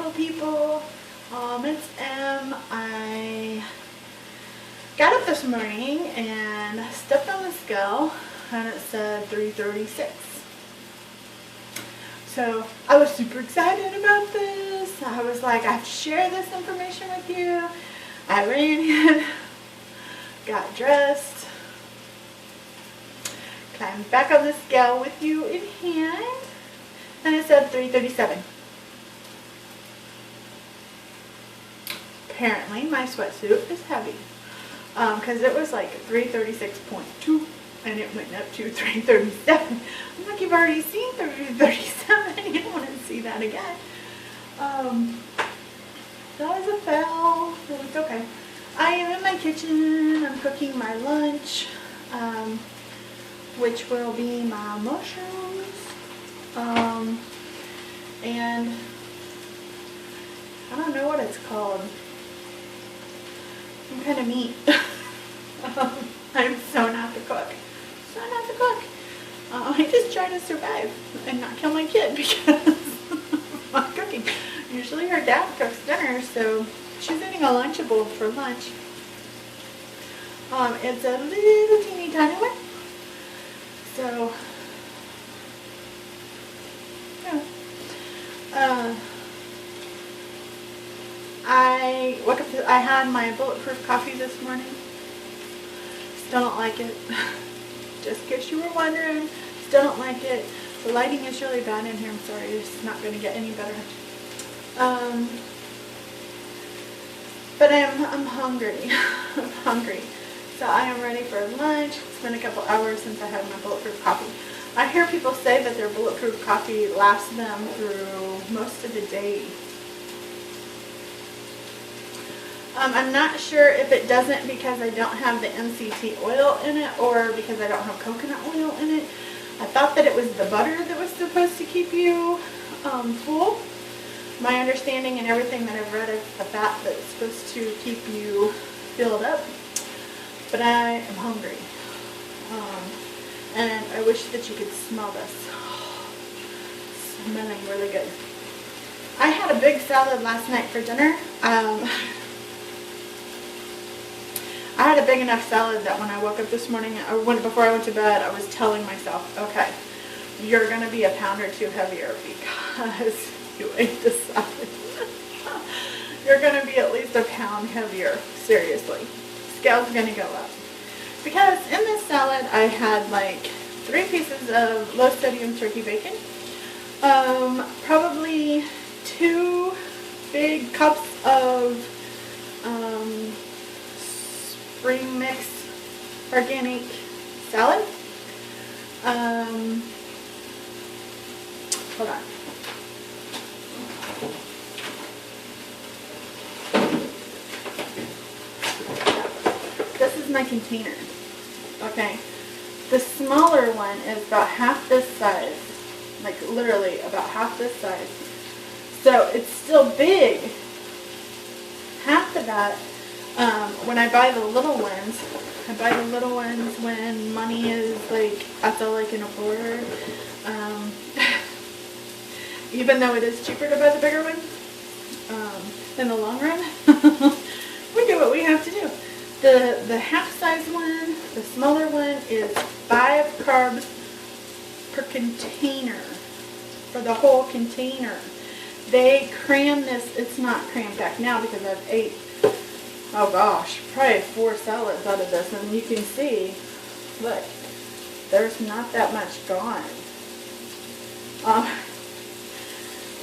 Hello people, it's Em. I got up this morning and stepped on the scale and it said 336. So I was super excited about this. I was like, I have to share this information with you. I ran in, got dressed, climbed back on the scale with you in hand, and it said 337. Apparently my sweatsuit is heavy because it was like 336.2 and it went up to 337. I'm like, you've already seen 337. You don't want to see that again. That was a fail. But it's okay. I am in my kitchen. I'm cooking my lunch, which will be my mushrooms and I don't know what it's called. Some kind of meat. I'm so not the cook. So not the cook. I just try to survive and not kill my kid because I'm cooking. Usually her dad cooks dinner, so she's eating a Lunchable for lunch. It's a little teeny tiny one. So, yeah. I woke up I had my bulletproof coffee this morning. Still don't like it. Just in case you were wondering, still don't like it. The lighting is really bad in here. I'm sorry, it's not going to get any better. But I'm hungry. I'm hungry. So I am ready for lunch. It's been a couple hours since I had my bulletproof coffee. I hear people say that their bulletproof coffee lasts them through most of the day. I'm not sure if it doesn't because I don't have the MCT oil in it or because I don't have coconut oil in it. I thought that it was the butter that was supposed to keep you full. My understanding and everything that I've read is the fat that's supposed to keep you filled up. But I am hungry. And I wish that you could smell this. Smelling really good. I had a big salad last night for dinner. I had a big enough salad that when I woke up this morning, before I went to bed, I was telling myself, okay, you're going to be a pound or two heavier because you ate the salad. You're going to be at least a pound heavier, seriously. Scale's going to go up. Because in this salad, I had like 3 pieces of low sodium turkey bacon, probably 2 big cups of spring mix organic salad. Hold on. This is my container. Okay. The smaller one is about half this size. Like literally about half this size. So it's still big. Half of that. When I buy the little ones, I buy the little ones when money is like, I feel like in a quarter. Even though it is cheaper to buy the bigger one, in the long run, we do what we have to do. The half size one, the smaller one is 5 carbs per container, for the whole container. They cram this, it's not crammed back now because I've ate, oh gosh, probably 4 salads out of this, and you can see, look, there's not that much gone.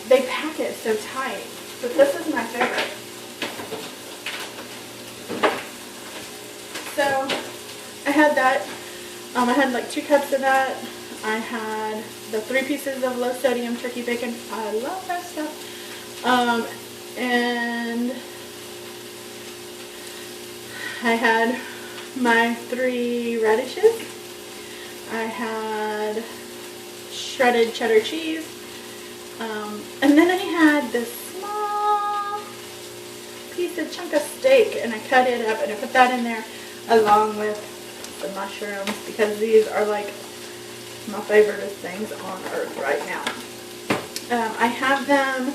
They pack it so tight, but this is my favorite. So, I had that, I had like 2 cups of that. I had the 3 pieces of low sodium turkey bacon. I love that stuff. And I had my 3 radishes. I had shredded cheddar cheese. And then I had this small piece of chunk of steak and I cut it up and I put that in there along with the mushrooms because these are like my favorite things on earth right now. I have them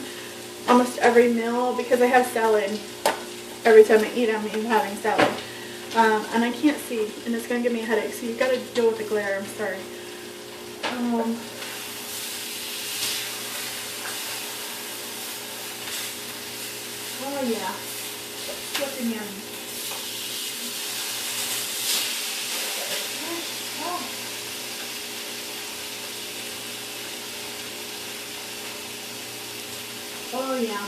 almost every meal because I have salad. Every time I eat, I'm having salad. And I can't see, and it's going to give me a headache, so you've got to deal with the glare. I'm sorry. Oh yeah, looking yummy. Oh yeah.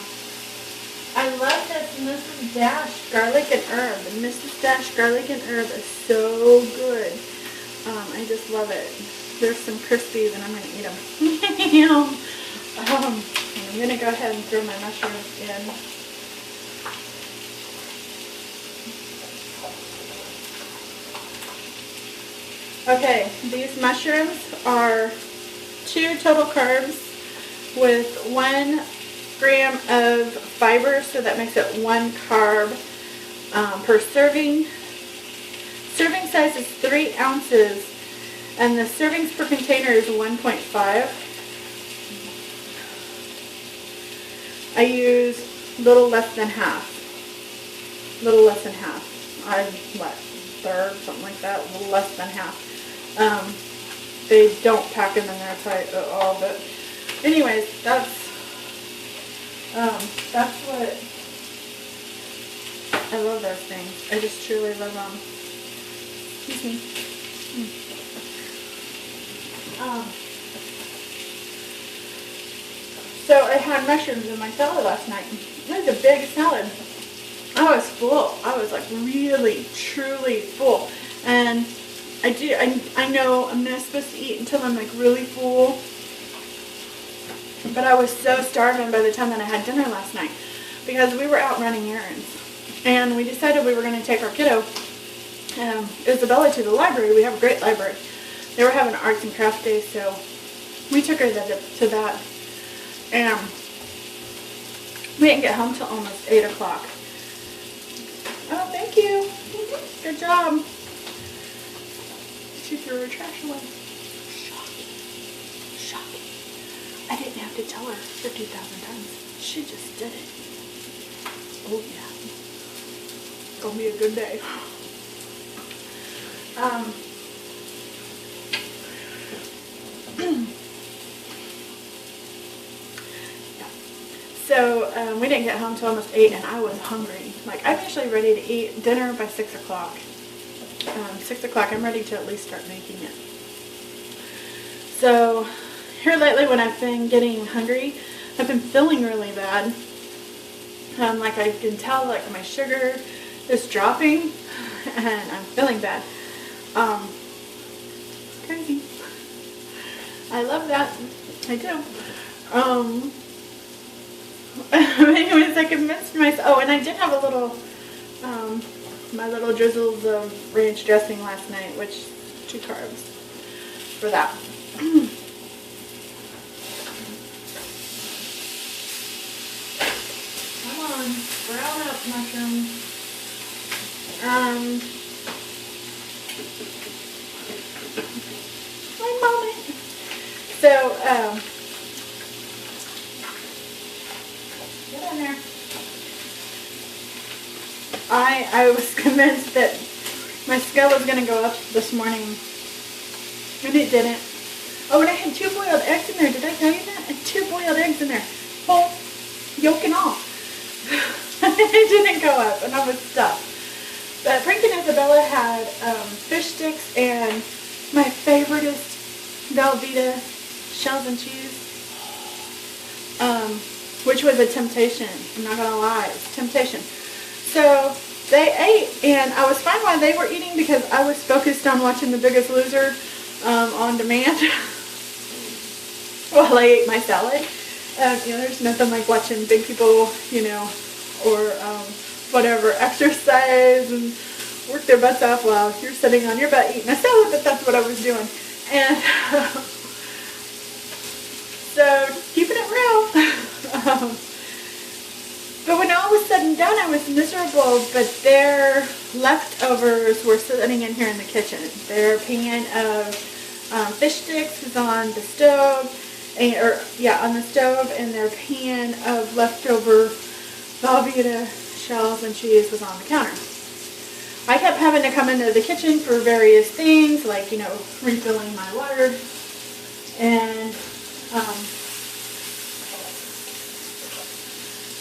I love this Mrs. Dash garlic and herb. The Mrs. Dash garlic and herb is so good. I just love it. There's some Crispies and I'm going to eat them. Yum. I'm going to go ahead and throw my mushrooms in. Okay, these mushrooms are 2 total carbs with 1 gram of fiber, so that makes it 1 carb per serving. Serving size is 3 ounces, and the servings per container is 1.5. I use little less than half. Little less than half. Third, something like that. A little less than half. They don't pack them in there tight at all, but anyways, that's what I love those things. I just truly love them. Excuse me. So I had mushrooms in my salad last night. It was a big salad. I was full. I was like really, truly full. And I know I'm not supposed to eat until I'm like really full. But I was so starving by the time that I had dinner last night because we were out running errands. And we decided we were going to take our kiddo, Isabella, to the library. We have a great library. They were having arts and crafts day, so we took her to that. And we didn't get home till almost 8 o'clock. Oh, thank you. Good job. She threw her trash away. Shocking. I didn't have to tell her 50,000 times. She just did it. Oh yeah. It's gonna be a good day. Yeah. So we didn't get home till almost 8, and I was hungry. Like, I'm usually ready to eat dinner by 6 o'clock. 6 o'clock, I'm ready to at least start making it. So here lately, when I've been getting hungry, I've been feeling really bad. Like I can tell, like my sugar is dropping, and I'm feeling bad. Crazy. I love that. I do. Anyways, I convinced myself. Oh, and I did have a little, my little drizzles of ranch dressing last night, which 2 carbs for that. Come on, brown up, mushrooms. My moment. So, get in there. I was convinced that my scale was going to go up this morning, and it didn't. Oh, and I had 2 boiled eggs in there. Did I tell you that? I had 2 boiled eggs in there. Whole yolk and all. It didn't go up, and I was stuffed. But Frank and Isabella had fish sticks and my favoriteest Velveeta shells and cheese, which was a temptation. I'm not going to lie. It's a temptation. So they ate, and I was fine while they were eating because I was focused on watching The Biggest Loser on demand while I ate my salad. There's nothing like watching big people, or whatever, exercise and work their butts off while you're sitting on your butt eating a salad, but that's what I was doing. And so, keeping it real. But when all was said and done, I was miserable, but their leftovers were sitting in here in the kitchen. Their pan of fish sticks was on the stove, on the stove, and their pan of leftover Velveeta shells and cheese was on the counter. I kept having to come into the kitchen for various things, like, refilling my water and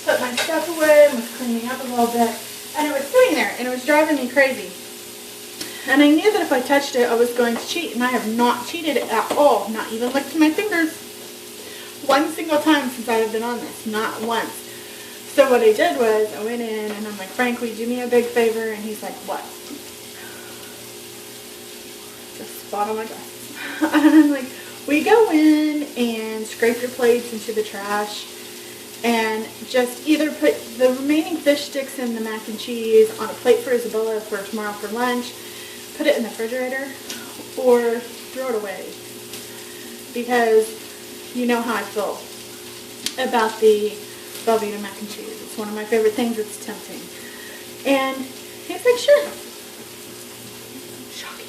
put my stuff away and was cleaning up a little bit. And it was sitting there, and it was driving me crazy. And I knew that if I touched it, I was going to cheat, and I have not cheated at all, not even licked my fingers one single time since I have been on this, not once. So what I did was, I went in, and I'm like, Frank, will you do me a big favor? And he's like, what? Just spot on my glasses. And I'm like, we go in and scrape your plates into the trash, and just either put the remaining fish sticks and the mac and cheese on a plate for Isabella for tomorrow for lunch, put it in the refrigerator, or throw it away. Because you know how I feel about the Velveeta mac and cheese. It's one of my favorite things. It's tempting. And he's like, sure. Shocking.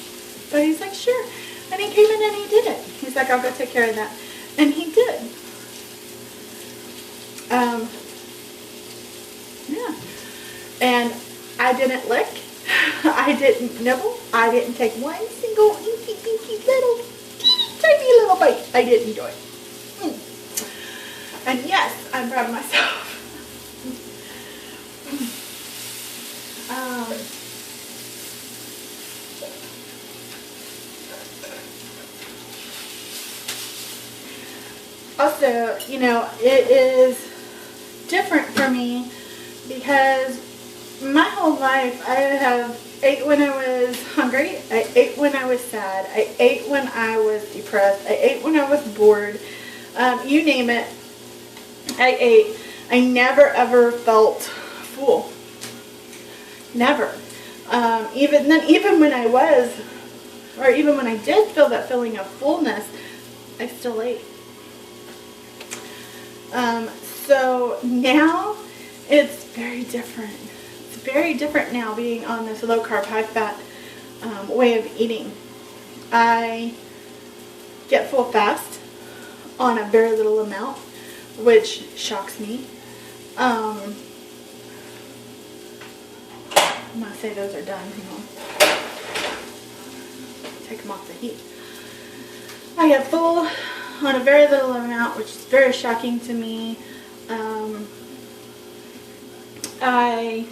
But he's like, sure. And he came in and he did it. He's like, I'll go take care of that. And he did. Yeah. And I didn't lick. I didn't nibble. I didn't take one single inky pinky little teeny tiny little bite. I didn't do it. And yes, I'm proud of myself. Also, it is different for me because my whole life I have ate when I was hungry, I ate when I was sad, I ate when I was depressed, I ate when I was bored, you name it, I ate. I never ever felt full. Never. Even when I was, or even when I did feel that feeling of fullness, I still ate. So now it's very different. It's very different now being on this low carb, high fat way of eating. I get full fast on a very little amount, which shocks me. I'm going to say those are done. Hang on. Take them off the heat. I get full on a very little amount, which is very shocking to me. I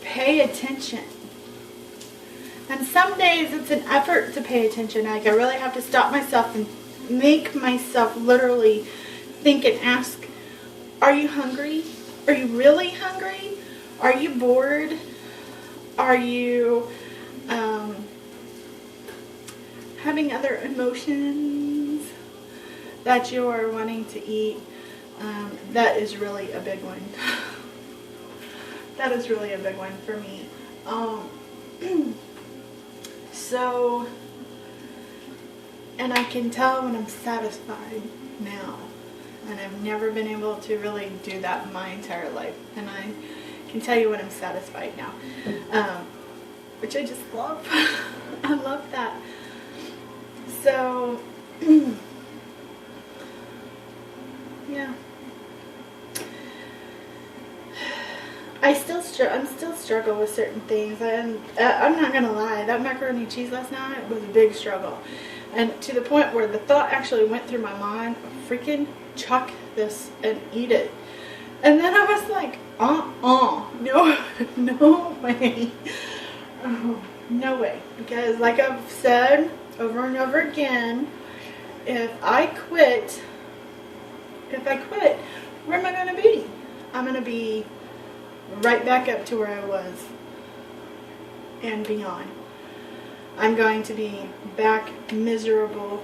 pay attention. And some days it's an effort to pay attention. Like, I really have to stop myself and make myself literally think and ask, are you hungry? Are you really hungry? Are you bored? Are you having other emotions that you are wanting to eat? That is really a big one. That is really a big one for me. So, and I can tell when I'm satisfied now. And I've never been able to really do that in my entire life. And I can tell you when I'm satisfied now. Which I just love. I love that. So, yeah. I'm still struggle with certain things, and I'm not gonna lie, that macaroni and cheese last night was a big struggle, and to the point where the thought actually went through my mind, freaking chuck this and eat it, and then I was like, no way, no way, because like I've said over and over again, if I quit, where am I gonna be? I'm gonna be right back up to where I was and beyond. I'm going to be back miserable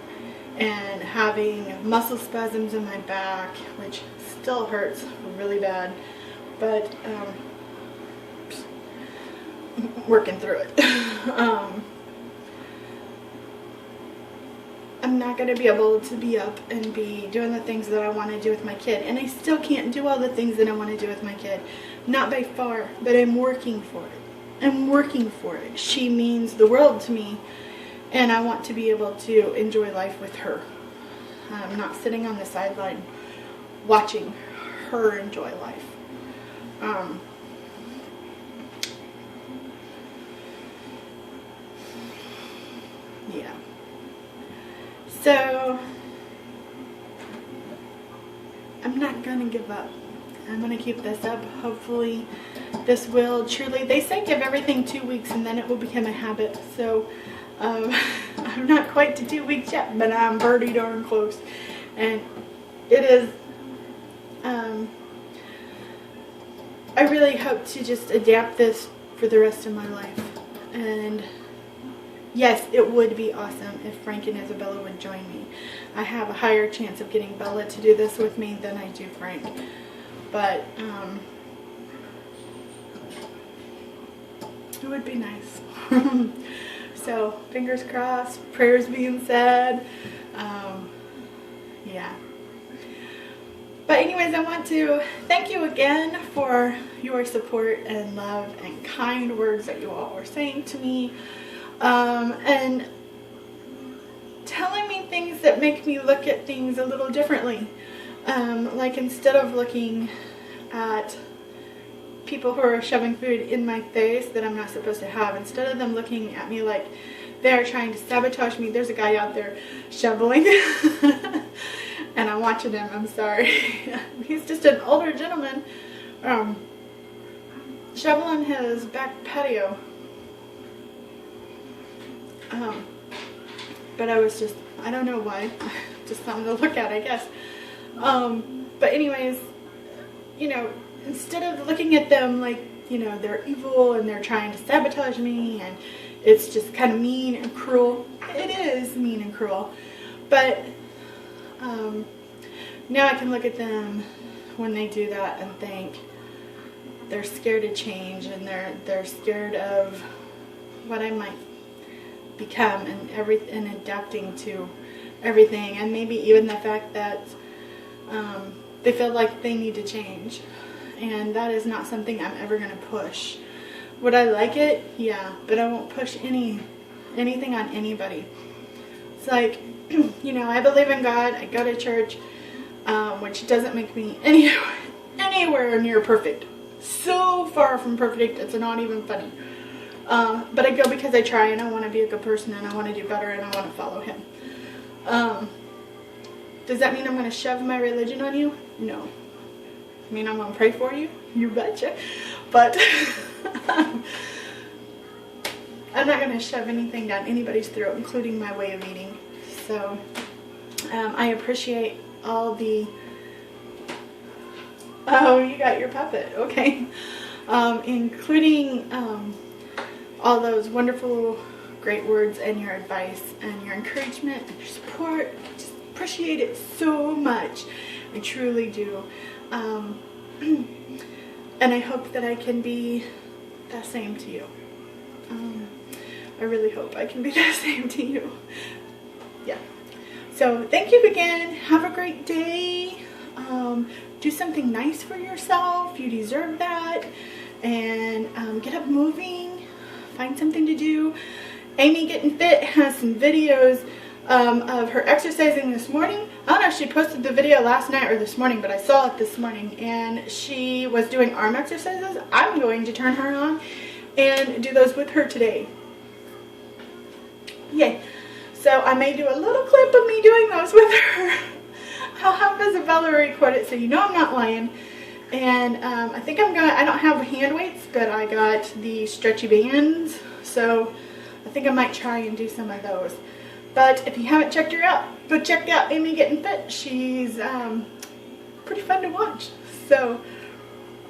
and having muscle spasms in my back, which still hurts really bad, but working through it. I'm not going to be able to be up and be doing the things that I want to do with my kid. And I still can't do all the things that I want to do with my kid. Not by far, but I'm working for it. I'm working for it. She means the world to me, and I want to be able to enjoy life with her. not sitting on the sideline watching her enjoy life. Yeah. So I'm not gonna give up. I'm gonna keep this up. Hopefully this will truly, they say give everything 2 weeks and then it will become a habit. So I'm not quite to 2 weeks yet, but I'm pretty darn close. And it is, I really hope to just adapt this for the rest of my life. And yes, it would be awesome if Frank and Isabella would join me. I have a higher chance of getting Bella to do this with me than I do Frank. But it would be nice. So, fingers crossed, prayers being said. Yeah. But anyways, I want to thank you again for your support and love and kind words that you all were saying to me. And telling me things that make me look at things a little differently. Like instead of looking at people who are shoving food in my face that I'm not supposed to have, instead of them looking at me like they're trying to sabotage me, there's a guy out there shoveling. And I'm watching him, I'm sorry. He's just an older gentleman shoveling his back patio. But I was just, I don't know why, just something to look at, I guess. But anyways, you know, instead of looking at them like, you know, they're evil and they're trying to sabotage me and it's just kind of mean and cruel. It is mean and cruel. But now I can look at them when they do that and think they're scared to change and they're scared of what I might become and adapting to everything, and maybe even the fact that they feel like they need to change, and that is not something I'm ever going to push. Would I like it? Yeah, but I won't push anything on anybody. It's like, you know, I believe in God, I go to church, which doesn't make me anywhere near perfect. So far from perfect, it's not even funny. But I go because I try and I want to be a good person and I want to do better and I want to follow him. Does that mean I'm going to shove my religion on you? No. I mean, I'm going to pray for you? You betcha. But I'm not going to shove anything down anybody's throat, including my way of eating. So I appreciate all the... Oh, you got your puppet. Okay. Including... all those wonderful, great words and your advice and your encouragement and your support. I just appreciate it so much. I truly do. And I hope that I can be the same to you. I really hope I can be the same to you. Yeah. So thank you again. Have a great day. Do something nice for yourself. You deserve that. And get up moving. Find something to do. Amy Getting Fit has some videos of her exercising this morning. I don't know if she posted the video last night or this morning, but I saw it this morning, and she was doing arm exercises. I'm going to turn her on and do those with her today. Yay. So I may do a little clip of me doing those with her. I'll have Isabella record it so you know I'm not lying. And I think I don't have hand weights, but I got the stretchy bands, so I think I might try and do some of those. But if you haven't checked her out, go check out Amy Getting Fit. She's pretty fun to watch. So,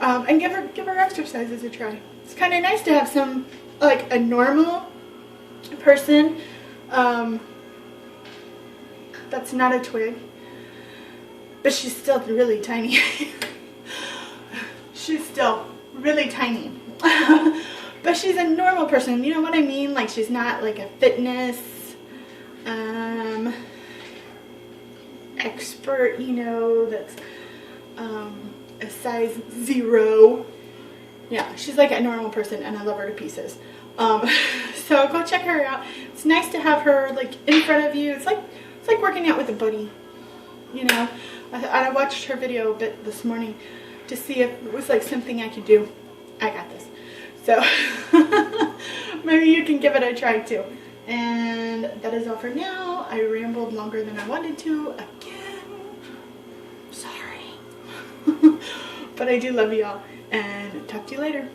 and give her exercises a try. It's kind of nice to have some, like a normal person that's not a twig, but she's still really tiny. She's still really tiny. But she's a normal person, you know what I mean? Like, she's not like a fitness expert, you know, that's a size 0. Yeah, she's like a normal person, and I love her to pieces. So go check her out. It's nice to have her like in front of you. It's like working out with a buddy. you know. I watched her video a bit this morning to see if it was like something I could do. I got this. So maybe you can give it a try too. And that is all for now. I rambled longer than I wanted to. Again, sorry. But I do love y'all, and talk to you later.